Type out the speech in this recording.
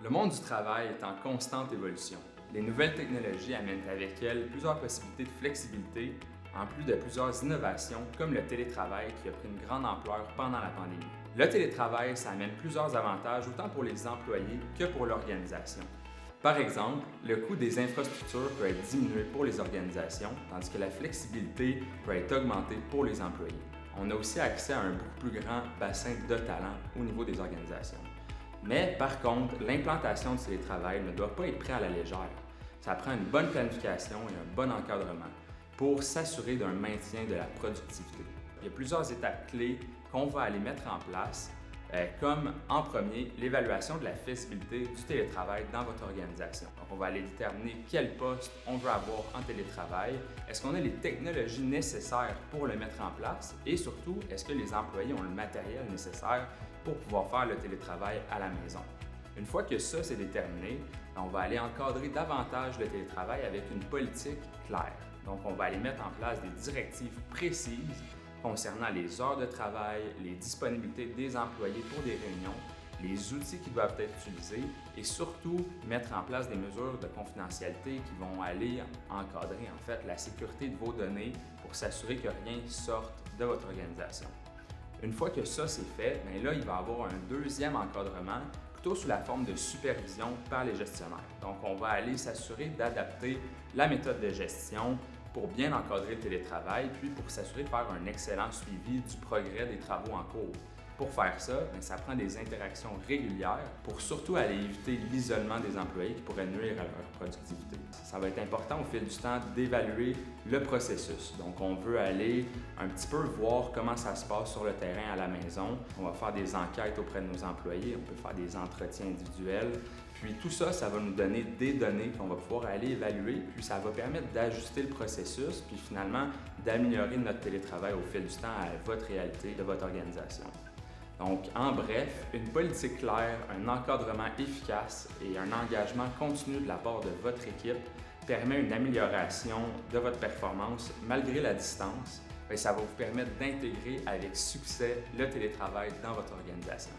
Le monde du travail est en constante évolution. Les nouvelles technologies amènent avec elles plusieurs possibilités de flexibilité, en plus de plusieurs innovations comme le télétravail qui a pris une grande ampleur pendant la pandémie. Le télétravail, ça amène plusieurs avantages autant pour les employés que pour l'organisation. Par exemple, le coût des infrastructures peut être diminué pour les organisations, tandis que la flexibilité peut être augmentée pour les employés. On a aussi accès à un beaucoup plus grand bassin de talents au niveau des organisations. Mais par contre, l'implantation du télétravail ne doit pas être pris à la légère. Ça prend une bonne planification et un bon encadrement pour s'assurer d'un maintien de la productivité. Il y a plusieurs étapes clés qu'on va aller mettre en place, comme en premier, l'évaluation de la faisabilité du télétravail dans votre organisation. Donc, on va aller déterminer quel poste on veut avoir en télétravail, est-ce qu'on a les technologies nécessaires pour le mettre en place et surtout, est-ce que les employés ont le matériel nécessaire pour pouvoir faire le télétravail à la maison. Une fois que ça c'est déterminé, on va aller encadrer davantage le télétravail avec une politique claire. Donc, on va aller mettre en place des directives précises concernant les heures de travail, les disponibilités des employés pour des réunions, les outils qui doivent être utilisés et surtout mettre en place des mesures de confidentialité qui vont aller encadrer en fait la sécurité de vos données pour s'assurer que rien sorte de votre organisation. Une fois que ça c'est fait, bien là, il va y avoir un deuxième encadrement, plutôt sous la forme de supervision par les gestionnaires. Donc, on va aller s'assurer d'adapter la méthode de gestion pour bien encadrer le télétravail, puis pour s'assurer de faire un excellent suivi du progrès des travaux en cours. Pour faire ça, bien, ça prend des interactions régulières pour surtout aller éviter l'isolement des employés qui pourrait nuire à leur productivité. Ça va être important au fil du temps d'évaluer le processus. Donc, on veut aller un petit peu voir comment ça se passe sur le terrain à la maison. On va faire des enquêtes auprès de nos employés, on peut faire des entretiens individuels. Puis tout ça, ça va nous donner des données qu'on va pouvoir aller évaluer, puis ça va permettre d'ajuster le processus, puis finalement d'améliorer notre télétravail au fil du temps à votre réalité de votre organisation. Donc, en bref, une politique claire, un encadrement efficace et un engagement continu de la part de votre équipe permet une amélioration de votre performance malgré la distance et ça va vous permettre d'intégrer avec succès le télétravail dans votre organisation.